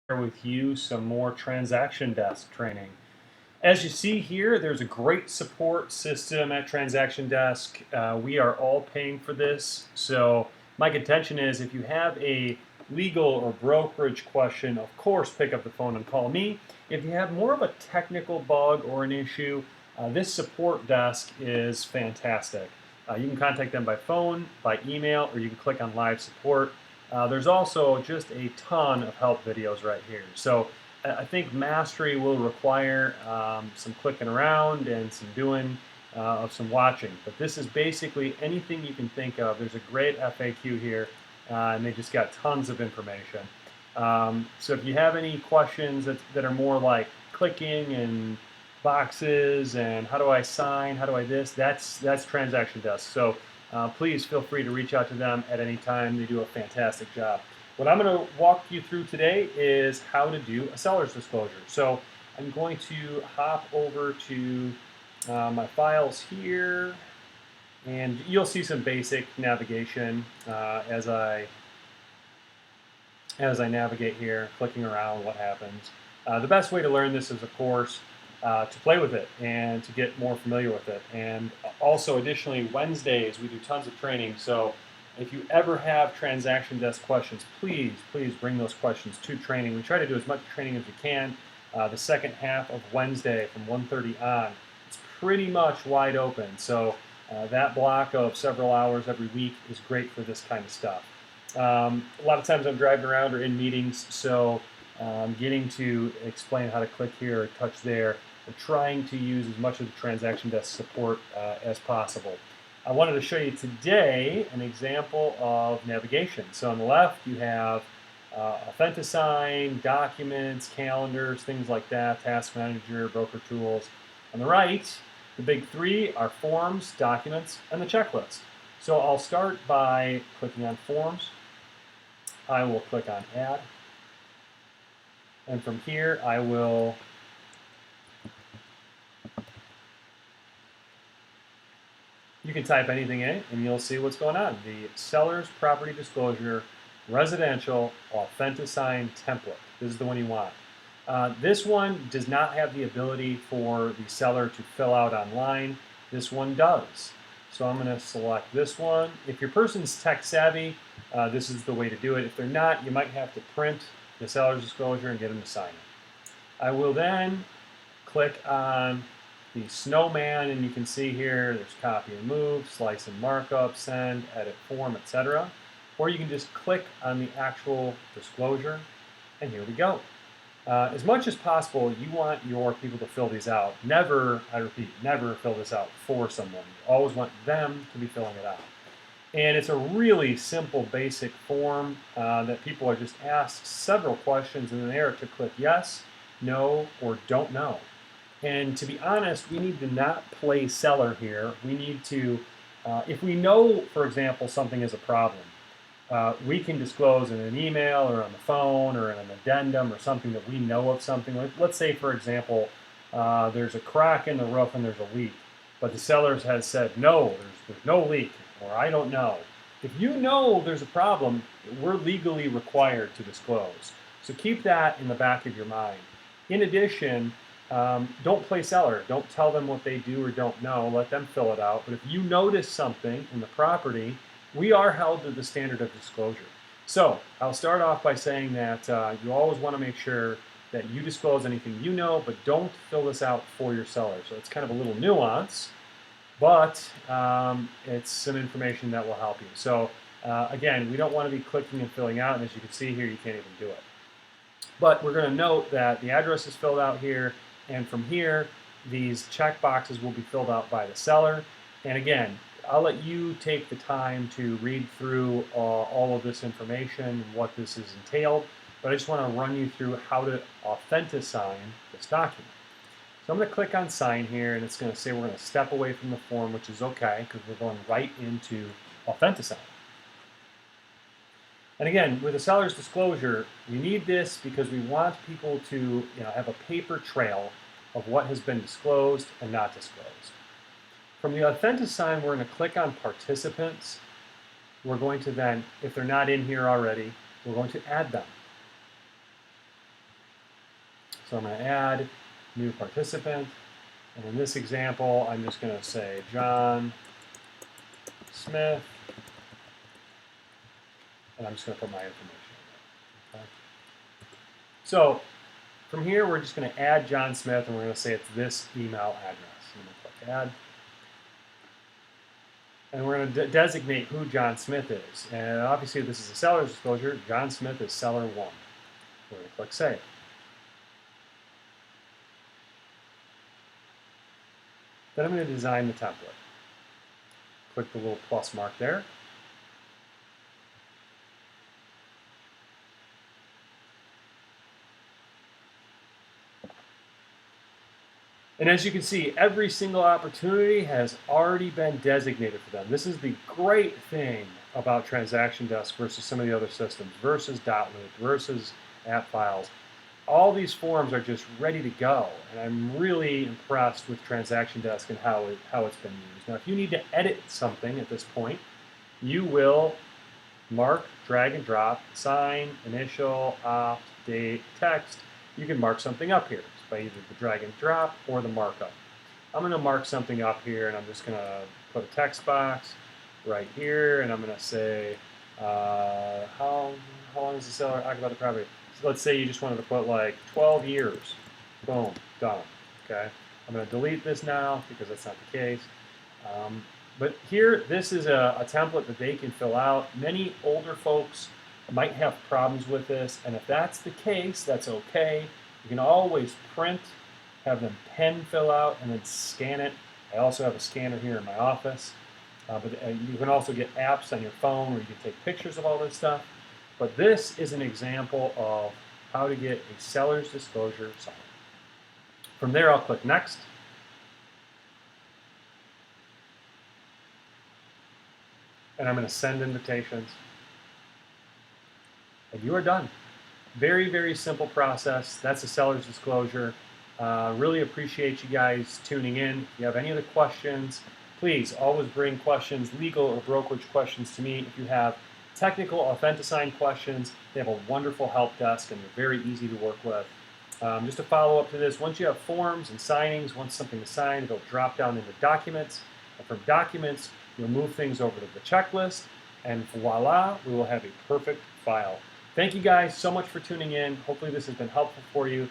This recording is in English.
With you some more transaction desk training. As you see here, there's a great support system at Transaction Desk. We are all paying for this. So my contention is if you have a legal or brokerage question, of course, pick up the phone and call me. If you have more of a technical bug or an issue, this support desk is fantastic. You can contact them by phone, by email, or you can click on live support. There's also just a ton of help videos right here. So I think mastery will require some clicking around and some doing of some watching. But this is basically anything you can think of. There's a great FAQ here, and they just got tons of information. So if you have any questions that are more like clicking and boxes and how do I sign, how do I this, that's Transaction Desk. So please feel free to reach out to them at any time. They do a fantastic job. What I'm going to walk you through today is how to do a seller's disclosure. So I'm going to hop over to my files here, and you'll see some basic navigation as I navigate here, clicking around, what happens. The best way to learn this is, of course, to play with it and to get more familiar with it. And also, additionally, Wednesdays we do tons of training. So if you ever have transaction desk questions, please bring those questions to training. We try to do as much training as we can. The second half of Wednesday from 1:30 on, it's pretty much wide open. So that block of several hours every week is great for this kind of stuff. A lot of times I'm driving around or in meetings, so getting to explain how to click here or touch there. I'm trying to use as much of the transaction desk support as possible. I wanted to show you today an example of navigation. So on the left you have Authentisign, documents, calendars, things like that, task manager, broker tools. On the right, the big three are forms, documents, and the checklist. So I'll start by clicking on forms. I will click on add. And from here I will you can type anything in and you'll see what's going on. The seller's property disclosure residential Authentisign template. This is the one you want. This one does not have the ability for the seller to fill out online. This one does. So I'm going to select this one. If your person's tech savvy, this is the way to do it. If they're not, you might have to print the seller's disclosure and get them to sign it. I will then click on the snowman, and you can see here there's copy and move, slice and markup, send, edit form, etc. Or you can just click on the actual disclosure, and here we go. As much as possible, you want your people to fill these out. Never, I repeat, never fill this out for someone. You always want them to be filling it out. And it's a really simple, basic form that people are just asked several questions, and then they are to click yes, no, or don't know. And to be honest, we need to not play seller here. We need to, if we know, for example, something is a problem, we can disclose in an email or on the phone or in an addendum or something that we know of something. Let's say, for example, there's a crack in the roof and there's a leak, but the seller has said, no, there's no leak, or I don't know. If you know there's a problem, we're legally required to disclose. So keep that in the back of your mind. In addition, don't play seller. Don't tell them what they do or don't know. Let them fill it out. But if you notice something in the property, we are held to the standard of disclosure. So I'll start off by saying that you always want to make sure that you disclose anything you know, but don't fill this out for your seller. So it's kind of a little nuance, but it's some information that will help you. So again, we don't want to be clicking and filling out, and as you can see here, you can't even do it. But we're going to note that the address is filled out here, and from here, these check boxes will be filled out by the seller. And again, I'll let you take the time to read through all of this information and what this is entailed, but I just want to run you through how to Authentisign this document. So I'm going to click on sign here, and it's going to say we're going to step away from the form, which is okay because we're going right into Authentisign. And again, with a seller's disclosure, we need this because we want people to have a paper trail of what has been disclosed and not disclosed. From the Authentisign, we're going to click on participants. We're going to then, if they're not in here already, we're going to add them. So I'm going to add new participant. And in this example, I'm just going to say John Smith. And I'm just going to put my information in there. Okay. So from here, we're just going to add John Smith, and we're going to say it's this email address. I'm going to click add. And we're going to designate who John Smith is. And obviously, this is a seller's disclosure. John Smith is seller 1. We're going to click save. Then I'm going to design the template. Click the little plus mark there. And as you can see, every single opportunity has already been designated for them. This is the great thing about Transaction Desk versus some of the other systems, versus .loop, versus app files. All these forms are just ready to go, and I'm really impressed with Transaction Desk and how it's been used. Now, if you need to edit something at this point, you will mark, drag and drop, sign, initial, opt, date, text. You can mark something up here by either the drag and drop or the markup. I'm going to mark something up here, and I'm just going to put a text box right here, and I'm going to say, how long is the seller occupied the property? So let's say you just wanted to put like 12 years. Boom, done. Okay, I'm going to delete this now because that's not the case. But here, this is a template that they can fill out. Many older folks might have problems with this, and if that's the case, that's okay. You can always print, have them pen fill out, and then scan it. I also have a scanner here in my office. But you can also get apps on your phone where you can take pictures of all this stuff. But this is an example of how to get a seller's disclosure signed. From there, I'll click Next. And I'm going to send invitations. And you are done. Very, very simple process. That's a seller's disclosure. Really appreciate you guys tuning in. If you have any other questions, please always bring questions, legal or brokerage questions to me. If you have technical Authentisign questions, they have a wonderful help desk and they're very easy to work with. Just a follow up to this, once you have forms and signings, once something is signed, it'll drop down into documents. And from documents, you'll move things over to the checklist, and voila, we will have a perfect file. Thank you guys so much for tuning in. Hopefully this has been helpful for you.